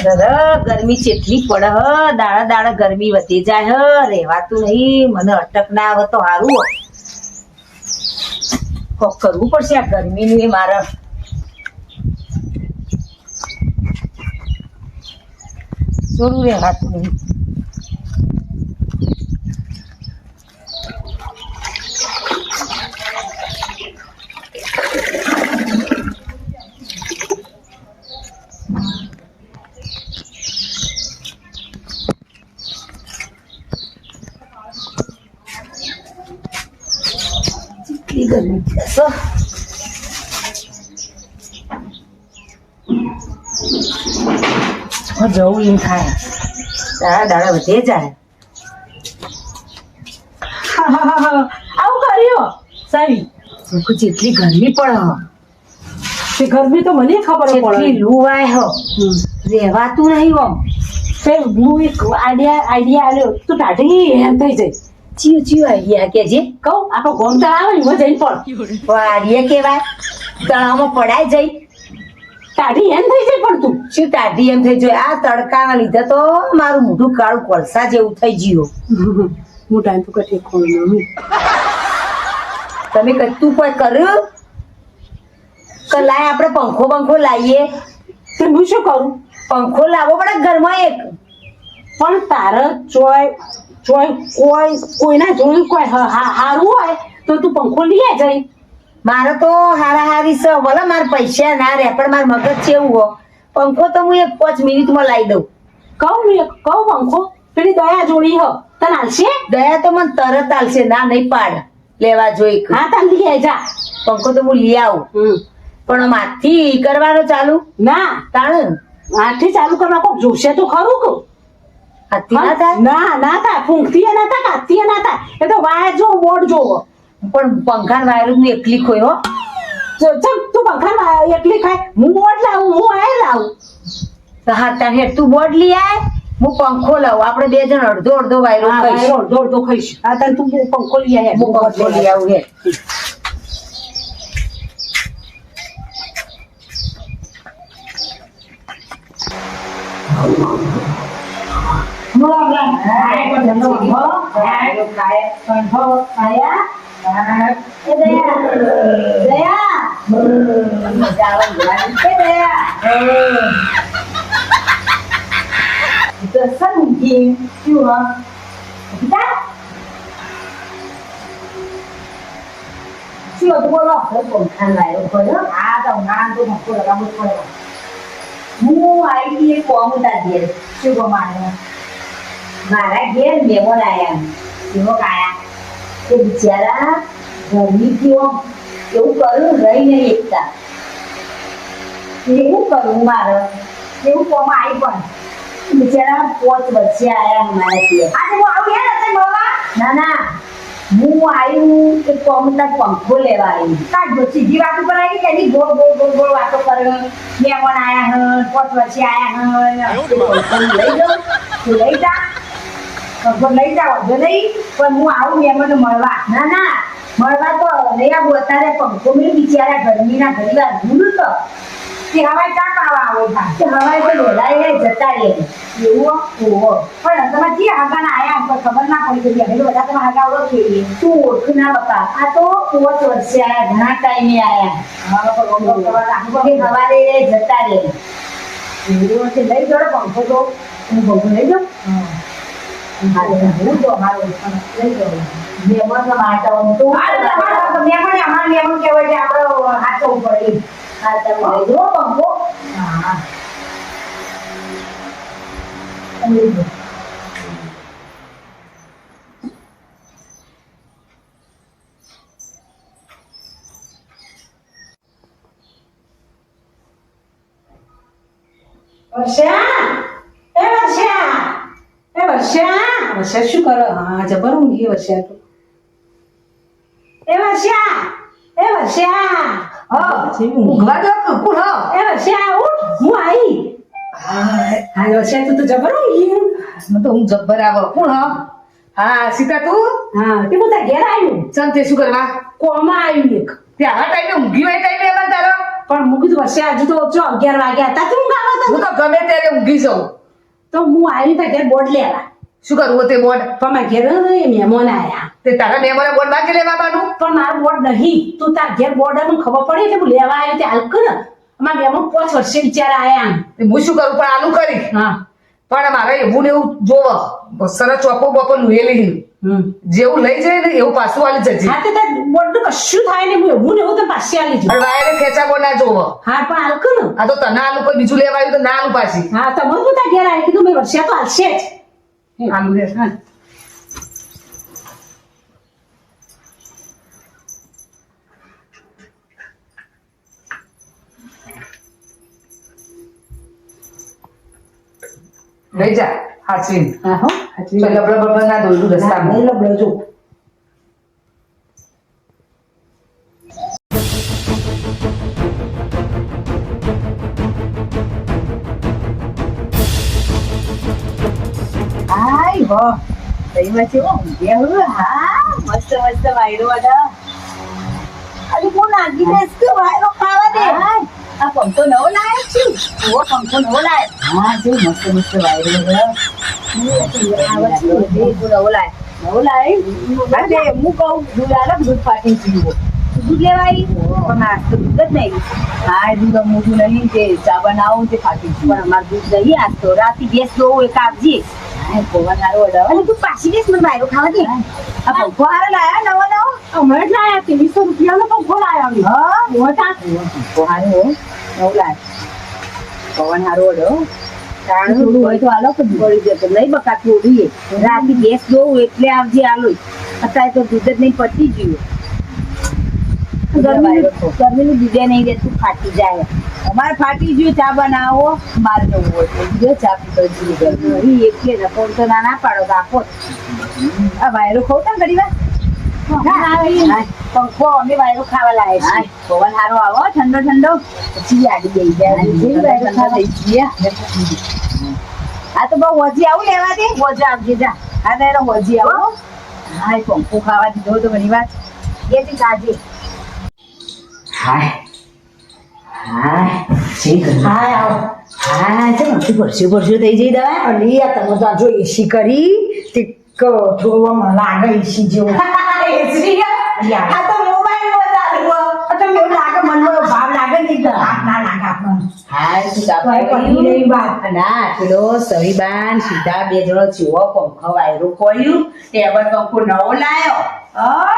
ગરમી ચેટલી પડે હ, દાડા દાડા ગરમી વધી જાય હ, રેવાતું નહીં. મને અટક ના આવે તો સારું. કોક કરવું પડશે આ ગરમીનું. એ મારે થોડું રેવાતું નહીં. કેટલી ગરમી થશે. જવું એમ થાય, દાડા દાડા વધે જાય. આવું કર્યો સાવી જેટલી ગરમી પડે હ, તે ગરમી તો મને ખબર જેટલી પડે. લૂ આય હ, રેવાતું નહીં. આમ તે હું એક આઈડિયા આવ્યો તું ટાઢી હેમ થઈ જાય. ચિયો ચિયો આઈડિયા કે જે કહું આપણો ગોમતા આવે ને એમાં જઈને પણ વાડીએ કેવાય તળાવમાં પડાય જઈ ટાઢી હેમ થઈ જાય. પણ તું શું ટાઢી એમ થઈ જાય? આ તડકાના લીધે તો મારું મોઢું કાળું કોલસા જેવું થઈ ગયું. હું ટાઈમ તો કઠે ખોલ તમે કતું કોઈ કર્યું કે લાય આપણે પંખો બંખો લાવીએ? તે હું શું કરું? પંખો લાવવો પડે ઘરમાં એક. પણ તારે ચોય કોઈના જોયું કોઈ હારું હોય તો તું પંખો લઈ જાય. મારે તો હારા હારી છે, ભલે મારે પૈસા ના રહે પણ મારું મગજ કેવું હો. પંખો તો હું 5 મિનિટમાં લાવી દઉં. કહું પંખો પેલી દયા જોડી હ તને હાલશે? દયા તો મને તરત આલશે, ના નહીં પાડ લેવા જોઈ. હા તાર લઈ આય જા. પંખો તો હું લઈ આવું, પણ માથી કરવાનો ચાલુ ના તાણ આથી ચાલુ કરવા કોક જોશે તો ખરું કહું. હાથી ના થાય. ના થાય ફૂંકતી ના થાય કાતી ના થાય. એ તો વાયર જો બોર્ડ જોવો. પણ પંખા વાયર નું એકલી ખોય હો. ચલ તું પંખા એકલી ખાય, હું બોર્ડ લાવું, હું વાયર લાવું. તો હા તાર હેઠ તું બોર્ડ લઈ આય, હું પંખો લાવું. આપણે બે જણ અડધો અડધો વાયરો ખાઈશું. અડધો ખાઈશું. હા તાર તું પંખો લઈ આય. હું પંખો લઈ આવું હે. મારા ઘેર મહેમાન આયા, એવો કાયા કે બિચારા ગરમી કેવો એવું કરું રહી નહીં એકતા. એવું કરું મારે એવું કોમ આવી પણ બિચારા 5 વર્ષે આયા અમારા ઘેર. આજે હું આવું યાર અત્યારે બાબા. ના ના હું આવ્યું કે કોમતા પંખો લેવા આવી. તાર સીધી વાતો પર આવી કે એની ગોળ ગોળ ગોળ ગોળ વાતો કરે. મહેમાન આયા હ, 5 વર્ષે આયા હ, લઈ જાઉં તું લઈ જા. લઈ જાઓ જો નહીં, પણ હું આવું મહેમાન મળવા. ના ના મળવા તો નહીં આવું. અત્યારે પંખો મેં બિચારા ગરમીના ઘણી વાર ભૂલું તો કે હવાઈ ચા પાવા આવો હતા કે હવાઈ તો ડોલાઈ જતા રહે એવું. ઓહો પણ તમે જે હગાના આયા તો ખબર ના પડી ગઈ. હવે બધા તમે હગા ઓળખે તું ઓળખ ના બકા. આ તો 5 વર્ષે આયા, ઘણા ટાઈમે આયા. હવારે જતા રહે એવું છે. લઈ જાઓ પંખો તો હું બહુ લઈ જાઉં. મહેમાન કહેવાય છે આપણે હાચવું પડે. હા તમે લઈ જાઓ પંખો. હા વર્ષા શું કરો? હા જબર ઊંઘી વર્ષા તો. ઊંઘવા દો કપૂર હો. વર્ષા ઉઠ, હું આવી. હા વર્ષા તું તો જબર ઊંઘી. તો હું જબ્બર આવો કોણ હો. હા સીતા તું. હા તે બધા ઘેર આવ્યું. ચમ તે શું કરવા કોમાં આવ્યું એક. તે આવા ટાઈમે ઊંઘી હોય ટાઈમે એમાં તારો પણ મૂકી તો વર્ષે હજુ તો ઓછો 11 વાગ્યા હતા તું ગાવા હું તો ગમે ત્યારે ઊંઘી જાઉં. તો હું આવી તો ઘેર બોર્ડ લેવા શું કરવું તે બોર્ડ? પણ મારા ઘેર મહેમાન આયા તે તારા મહેમાને બોર્ડ માંગી લેવાનું? પણ મારું બોર્ડ નહીં તું તાર ઘેર બોર્ડ મને ખબર પડે એટલે હું લેવા આવ્યો તે હાલ કર અમારા મહેમાન 5 વર્ષે બિચારા આયા તે હું શું કરું? પણ આલું કરી. હા પણ મારે એવું ને એવું જોવો સરસ ચોપો બોપો લુહેલી જેવું લઈ જાય ને એવું પાછું આલી જજે. હા તે તાર બોર્ડ નું કશું થાય ને હું એવું ને એવું તો પાછી આલી જઉં. અને વાયરે ખેંચા બોર્ડ ના જોવો. હા પણ હાલ કર આ તો તને આલું કોઈ બીજું લેવા આવ્યું તો ના આલું પાછી. હા તો મને તાર ઘેર આવી કીધું મેં વર્ષે તો હાલશે જ આલું રે. હા લઈ જા હાચવીને. હા હો તો લબડો બબડો ના દોડું રસ્તામાં. નહીં લબડો જો હાય હો તઈમાં છે હો ઊંઘ્યા હો. હા મસ્ત મસ્ત વાયરો વાળા અરે હું નાગી દઈશ કે વાયરો ખાવા દે. આ પંખો નવો લાયો છું. ઓ પંખો નવો લાયો. હા જો મસ્ત મસ્ત વાયરો વાળા આવે છે. નવો લાયો. નવો લાયો. અરે હું કહું દૂધ આલો દૂધ ફાટી ગયું. દૂધ લેવાય પણ આ તો દૂધ જ નહીં. હા દૂધ મોટું નહીં તે ચા બનાવું તે ફાટી ગયું. પણ અમારું દૂધ નહીં આ તો રાતી ગેસ જોવું એક આપજે. પવન હારો અડાવે. તું પાછી દેશ મને વાયરો ખાવા દે. આ પંખો હારો લાયા નવો નવો હમણાં જ લાયા 2300 રૂપિયાનો પંખો લાયો હા મોટા પંખો હારો નવો લાયો. પવન હારો અડો તાણ થોડું હોય તો આલો કે પડી જતો નહીં બકા થોડી રાતી ગેસ જોવું એટલે આવજે આલો. અત્યારે તો દૂધ જ નહીં પતી ગયું. ગરમીનું દૂધે નહીં રહેતું ફાટી જાય. અમારે ફાટી ગયું ચા બનાવો મારે જવું હોય તો બીજો ચા પીતો જઈએ ગરમી એટલે રકોડ તો ના પાડો તો આપો. આ વાયરો ખાવ તા ઘડી વાર પંખો અમે વાયરો ખાવા લાવે છે. પવન સારો આવો ઠંડો ઠંડો પછી આડી જઈ જાય. આ તો બહુ વજી આવું લેવા દે. વજા આવજે જા. હા તો એનો વજી આવો. હા પંખો ખાવા દીધો તો ઘણી વાર એ કાજે. હાય હાય ઠીક હાય આવો હાય છે નથી પરસ્યું થઈ જઈ દવા અલી આ તમે તો જો એસી કરી તે થોડું આમ લાગે એસી જેવું એસી આ તો મોબાઈલ માં ચાલુ આ તો એવું લાગે મનમાં ભાવ લાગે નહીં તો ના લાગે આપણને હા તું ભાઈ પડી રહી વાત ના પેલો સહીબાન સીધા બે જણો ચીવો પંખો વાયરો ખોલ્યું ટેબલ પંખો નવો લાયો.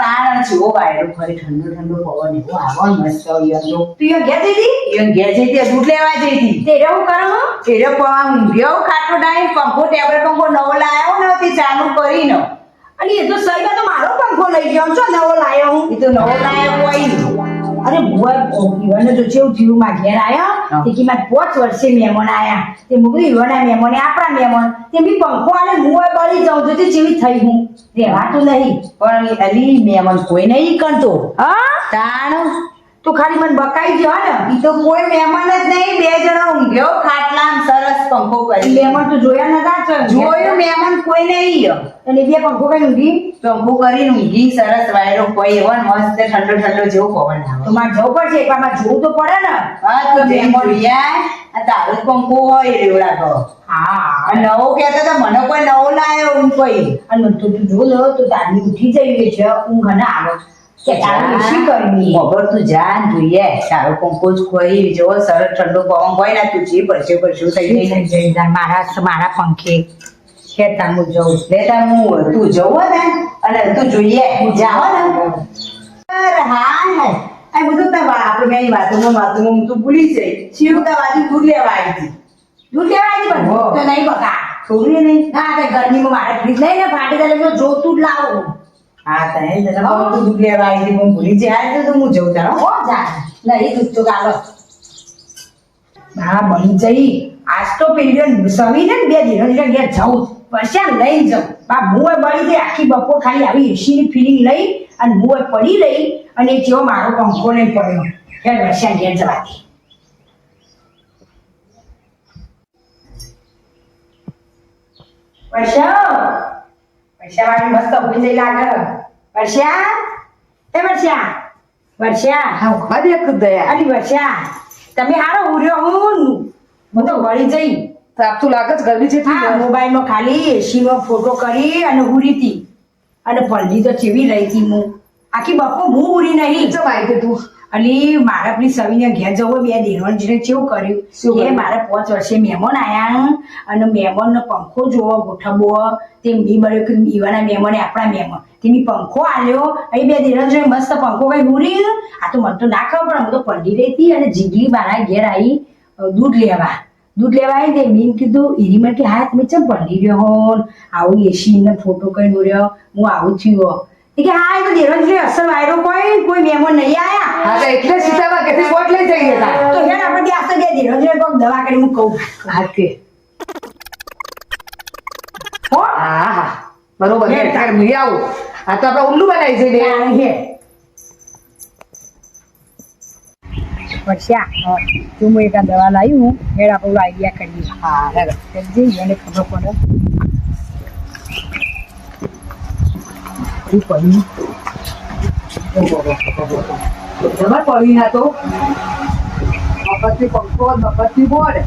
તાણ ચીવો વાયરો ખોરી ઠંડો ઠંડો પવન એવો આવો મસ્ત યલો. તું ઘેર જઈ એ ઘેર જઈ દૂધ લેવા જઈ હતી. તે એવું કરો તેરો પવન ઊંઘ્યો ખાટો ડાઈ પંખો ટેબલ પંખો નવો લાયો ને તે ચાલુ કરીને અને એ તો સહીબા તો મારો પંખો લઈ ગયો છો નવો લાયો હું એ તો નવો લાયો કોઈ અરે યુવાને તો જેવું થયું માં ઘેર આયા તે કિંમત 5 વર્ષે મહેમાન આયા તે મુગરી યુવાના મહેમાન આપણા મહેમાન તે બી પંખો આલે મુએ બળી જાઉં તો તે જેવી થઈ હું રહેવાતું નહીં પણ અલી મહેમાન કોઈ નહીં કરતો. હા તાણ તું ખાલી મને બકાઈ ગયો ને ઈ તો કોઈ મહેમાન જ નહીં. બે જણો ઊંઘ્યો ખાટલામાં સરસ પંખો કરી. મહેમાન તું જોયા નતા જોયું મહેમાન કોઈ નહીં. અને બે પંખો કઈ ઊંઘી પંખો કરીને ઊંઘી સરસ વાયરો કોઈ એવો ને મસ્ત ઠંડો ઠંડો જેવો પવન આવે. તો મારે જવું પડશે એક વાર મારે જોવું તો પડે ને હા તો મહેમાન યાર આ તારો જ પંખો હોય એવો લાગો. હા આ નવો કહેતો તો મને કોઈ નવો લાયો ઊંઘ કોઈ. અને તું જો લો તો તારી ઉઠી જઈ છે ઊંઘ ના આવે કે તારી એસી કરવી ખબર તું જાન જોઈએ તારો પંખો જ ખોઈ જેવો સરસ ઠંડો પવન હોય ને તું જે પરસ્યું થઈ જાય. મારા પંખે ખેતર હું જઉં લેતા હું તું જવો ને અને તું જોઈએ જાઓ ને. અરે હા આ બધું આપણે મેં વાતોમાં તું ભૂલી જઈ શિવ તા બાજુ દૂધ લેવા આવી હતી. દૂધ લેવા આવી પણ હો. તો નહીં બકા છોકરી નહીં. ના તે ગરમીમાં મારે ફ્રીજ લઈને ફાટી જાય એટલે જોતું જ લાવું હા તને જરા તું દૂધ લેવા આવી હતી હું ભૂલી જાય તો હું જઉં તારો. હો જા નહીં દૂધ તો ગાલો હા બની જઈ આજ તો પેલી સવી ને 2 દિવસ ઘેર જવું પરસ્યા લઈ જાઉં બા મુએ બળી દે આખી બપોર ખાલી આવી એસીની ફિલિંગ લઈ અને મુએ પડી રહી અને જેવો મારો પંખો લઈ પડ્યો ઘેર વર્ષા ઘેર જવાથી વર્ષા વાળી મસ્ત ઉભી જઈ લાગે વર્ષા એ વર્ષા વર્ષા હા દેખ દયા અલી વર્ષા તમે હારો ઉર્યો હું તો વળી જઈ તાપ તો લાગે જ ગરમી છે હા મોબાઈલમાં ખાલી એસી નો ફોટો કરી અને ઉરી હતી અને પલ્લી તો ચેવી રહી હતી હું આખી બપો હું ઉરી નહીં ચમ આવી ગઈ તું અલી મારા પેલી સવીને ઘેર જવો બે દેરવણજીને કેવું કર્યું શું કે કર્યું? મારે 5 વર્ષે મહેમાન આયા અને મહેમાનનો પંખો જોવો ગોઠવવો તે મી બળ્યો કે ઈવાના મહેમાને આપણા મહેમાન તે મી પંખો આલ્યો અહીં બે દેરવણજીને મસ્ત પંખો કઈ ઉરી આ તો મને તો ના ખબર પણ હું તો પડી રહી હતી અને જીગલી મારા ઘેર આવી દૂધ લેવા આવી તે મીન કીધું ઈરી મને કે હા તમે ચમ પડી રહ્યો હો આવું એસી ને ફોટો કઈ દોર્યો હું આવું થયો એ કે હા એ તો દેરવણજી અસર વાયરો કોઈ મહેમાન નહીં આયા હા તો એટલે સીતામાં કેથી બોટ લઈ જઈએ તા તો હેડ આપણે ત્યાં આસ્તે દે દીધો જે કોક દવા કરી હું કહું હા કે હો હા હા બરોબર લે, છે તાર મી આવું આ તો આપણે ઉલ્લુ બનાવી જઈએ ત્યાં હે વર્ષા તું હું એક આ દવા લાવી હું હેડ આપણે આઈડિયા કરીએ હા હેડો જલ્દી એને ખબર પડે ઈ પડી જબર પડી ના તો મફતની પંખો મફતની બોર્ડ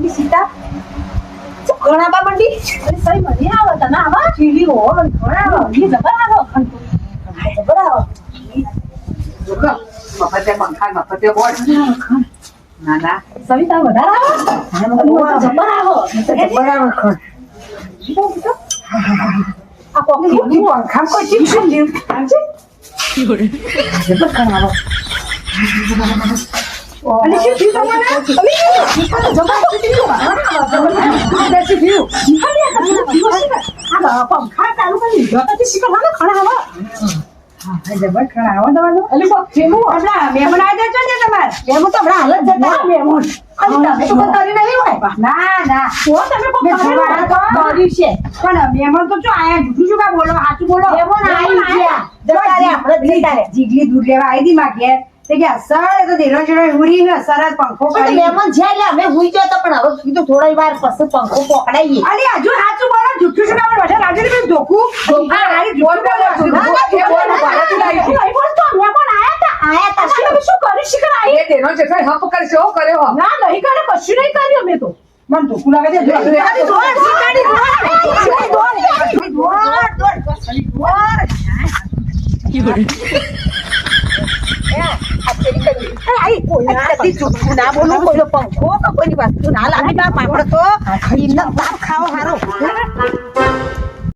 સીતા ઘણા બા મંડી અરે સહી મળી આવે તને આવા ફીલી હો ઘણા આવે ઈ જબર આવે જબર આવે જોખમ મફતે પંખા મફતે બોર્ડ ના ના સવિતા વધારે આવે જબર આવે આ કોકી પંખા કોઈ ચીજ ખાલી આંજે જબર ખાવા અને શું થયું તમને જબર પંખા ચાલુ કરી દીધો તો શીખર હાલો ખણા આવો જબર ખણા આવો દવાનો અલી કોક જેમું આપણા મહેમાન આવી જાય છે તમાર મહેમાન તો હમણાં હાલત જતા મહેમાન અલી તમે તો કરી નહીં હોય ના ના તો તમે કોક કર્યું છે પણ મહેમાન તો જો આયા જુઠું શું કા બોલો સાચું બોલો મહેમાન આવી ગયા જવારે આપણે જતા રે જીગલી દૂધ લેવા આવી દી માં ઘેર તે કે સર તો દેરો જડો હુરી ને સરસ પંખો કરી મહેમાન છે એટલે અમે હુઈ ગયા તો પણ હવે કીધું થોડી વાર પછી પંખો પકડાઈએ અલી હજુ સાચું બોલો જુઠું શું કા બોલો વઢે લાગે ને ધોકું હા હારી જોર બોલો એ બોર્ડ ભાડાથી લાવી છે. મહેમાન આયા તા તમે શું કરી શીખર આવી એ તેનો જેઠાઈ હપ કરશે હો કર્યો હો ના નહીં કરે કશું નહીં કર્યું અમે તો મન તો કુલા કે ના બોલું કોઈ પંખો કે કોઈની વસ્તુ ના લાવી ના પાપડ તો એમને તાપ ખાવો હારો